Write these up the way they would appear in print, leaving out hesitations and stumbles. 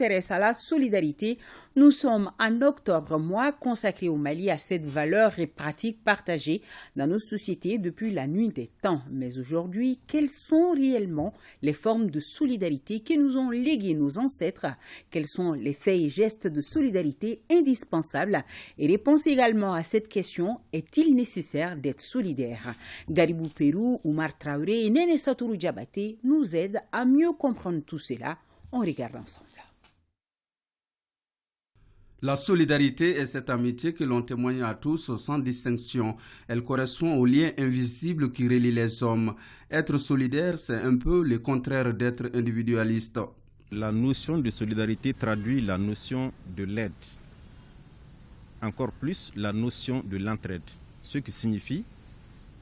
s'intéresse à la solidarité. Nous sommes en octobre, mois consacré au Mali à cette valeur et pratique partagée dans nos sociétés depuis la nuit des temps. Mais aujourd'hui, quelles sont réellement les formes de solidarité que nous ont léguées nos ancêtres? Quels sont les faits et gestes de solidarité indispensables? Et réponse également à cette question, est-il nécessaire d'être solidaire? Garibou Pérou, Oumar Traoré et Néné Satourou Diabaté nous aident à mieux comprendre tout cela. On regarde ensemble. La solidarité est cette amitié que l'on témoigne à tous sans distinction. Elle correspond au lien invisible qui relie les hommes. Être solidaire, c'est un peu le contraire d'être individualiste. La notion de solidarité traduit la notion de l'aide. Encore plus, la notion de l'entraide. Ce qui signifie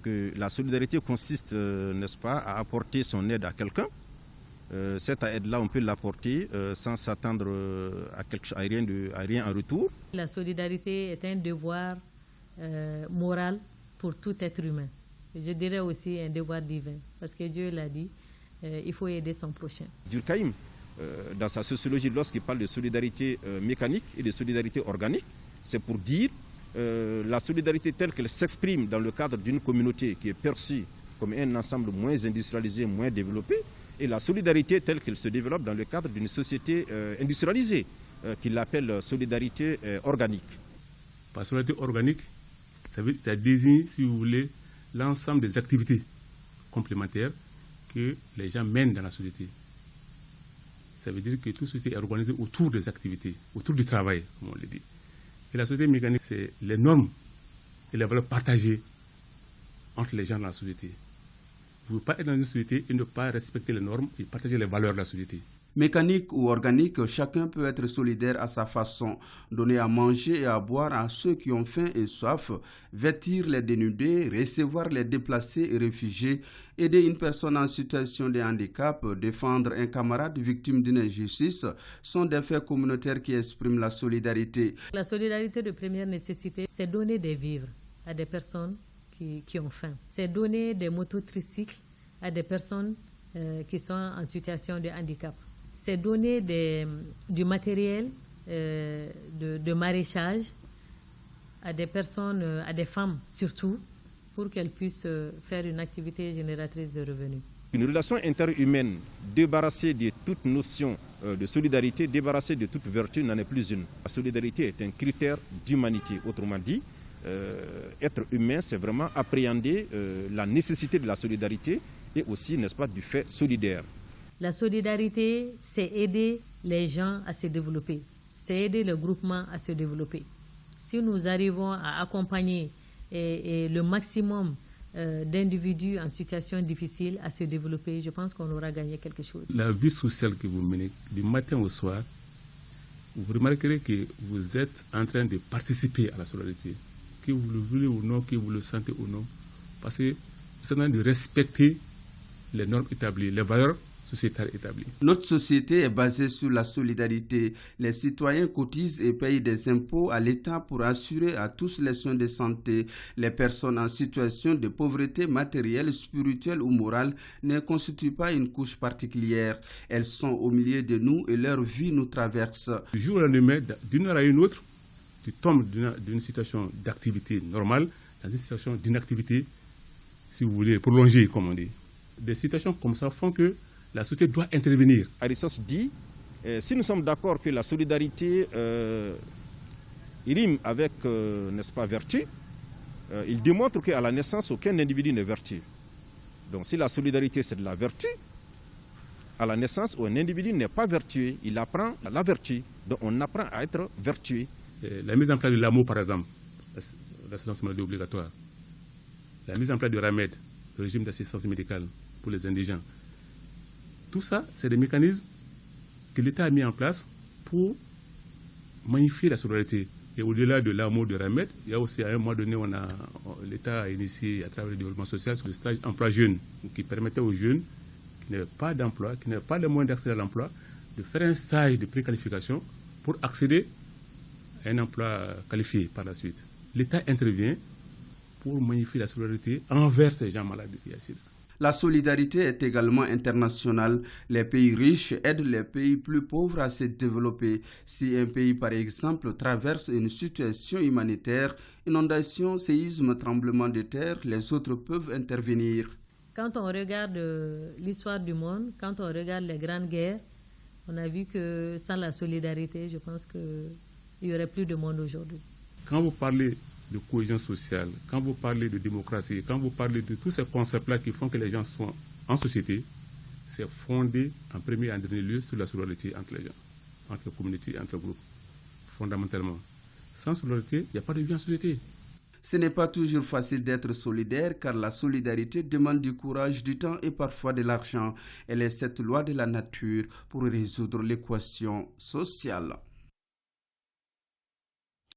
que la solidarité consiste, n'est-ce pas, à apporter son aide à quelqu'un. Cette aide-là, on peut l'apporter sans s'attendre à rien en retour. La solidarité est un devoir moral pour tout être humain. Je dirais aussi un devoir divin, parce que Dieu l'a dit, il faut aider son prochain. Durkheim, dans sa sociologie, lorsqu'il parle de solidarité mécanique et de solidarité organique, c'est pour dire la solidarité telle qu'elle s'exprime dans le cadre d'une communauté qui est perçue comme un ensemble moins industrialisé, moins développé, et la solidarité telle qu'elle se développe dans le cadre d'une société industrialisée, qu'il appelle solidarité organique. Par solidarité organique, ça désigne, si vous voulez, l'ensemble des activités complémentaires que les gens mènent dans la société. Ça veut dire que toute société est organisée autour des activités, autour du travail, comme on le dit. Et la société mécanique, c'est les normes et les valeurs partagées entre les gens dans la société. Vous ne pouvez pas être dans une société et ne pas respecter les normes et partager les valeurs de la société. Mécanique ou organique, chacun peut être solidaire à sa façon. Donner à manger et à boire à ceux qui ont faim et soif, vêtir les dénudés, recevoir les déplacés et réfugiés, aider une personne en situation de handicap, défendre un camarade victime d'une injustice, sont des faits communautaires qui expriment la solidarité. La solidarité de première nécessité, c'est donner des vivres à des personnes qui ont faim. C'est donner des mototricycles à des personnes qui sont en situation de handicap. C'est donner du matériel de maraîchage à des personnes, à des femmes surtout, pour qu'elles puissent faire une activité génératrice de revenus. Une relation interhumaine débarrassée de toute notion de solidarité, débarrassée de toute vertu, n'en est plus une. La solidarité est un critère d'humanité. Autrement dit, être humain, c'est vraiment appréhender la nécessité de la solidarité et aussi, n'est-ce pas, du fait solidaire. La solidarité, c'est aider les gens à se développer, c'est aider le groupement à se développer. Si nous arrivons à accompagner et le maximum d'individus en situation difficile à se développer, je pense qu'on aura gagné quelque chose. La vie sociale que vous menez du matin au soir, vous remarquerez que vous êtes en train de participer à la solidarité, que vous le voulez ou non, que vous le sentez ou non, parce que vous êtes en train de respecter les normes établies, les valeurs sociétale établie. Notre société est basée sur la solidarité. Les citoyens cotisent et payent des impôts à l'État pour assurer à tous les soins de santé. Les personnes en situation de pauvreté matérielle, spirituelle ou morale ne constituent pas une couche particulière. Elles sont au milieu de nous et leur vie nous traverse. Du jour au lendemain, d'une heure à une autre, tu tombes d'une situation d'activité normale dans une situation d'inactivité, si vous voulez, prolongée, comme on dit. Des situations comme ça font que la société doit intervenir. Aristote dit, si nous sommes d'accord que la solidarité rime avec, n'est-ce pas, vertu, il démontre qu'à la naissance, aucun individu n'est vertueux. Donc si la solidarité c'est de la vertu, à la naissance où un individu n'est pas vertueux, il apprend la vertu. Donc on apprend à être vertueux. La mise en place de l'amour, par exemple, l'assurance maladie obligatoire, la mise en place du RAMED, le régime d'assistance médicale pour les indigents, tout ça, c'est des mécanismes que l'État a mis en place pour magnifier la solidarité. Et au-delà de l'amour de RAMED, il y a aussi, à un moment donné, l'État a initié, à travers le développement social, le stage emploi jeune, qui permettait aux jeunes qui n'avaient pas d'emploi, qui n'avaient pas les moyens d'accéder à l'emploi, de faire un stage de préqualification pour accéder à un emploi qualifié par la suite. L'État intervient pour magnifier la solidarité envers ces gens malades de PSID. La solidarité est également internationale. Les pays riches aident les pays plus pauvres à se développer. Si un pays, par exemple, traverse une situation humanitaire, inondation, séisme, tremblement de terre, les autres peuvent intervenir. Quand on regarde l'histoire du monde, quand on regarde les grandes guerres, on a vu que sans la solidarité, je pense qu'il n'y aurait plus de monde aujourd'hui. Quand vous parlez de cohésion sociale, quand vous parlez de démocratie, quand vous parlez de tous ces concepts-là qui font que les gens sont en société, c'est fondé en premier et en dernier lieu sur la solidarité entre les gens, entre les communautés, entre les groupes, fondamentalement. Sans solidarité, il n'y a pas de vie en société. Ce n'est pas toujours facile d'être solidaire car la solidarité demande du courage, du temps et parfois de l'argent. Elle est cette loi de la nature pour résoudre l'équation sociale.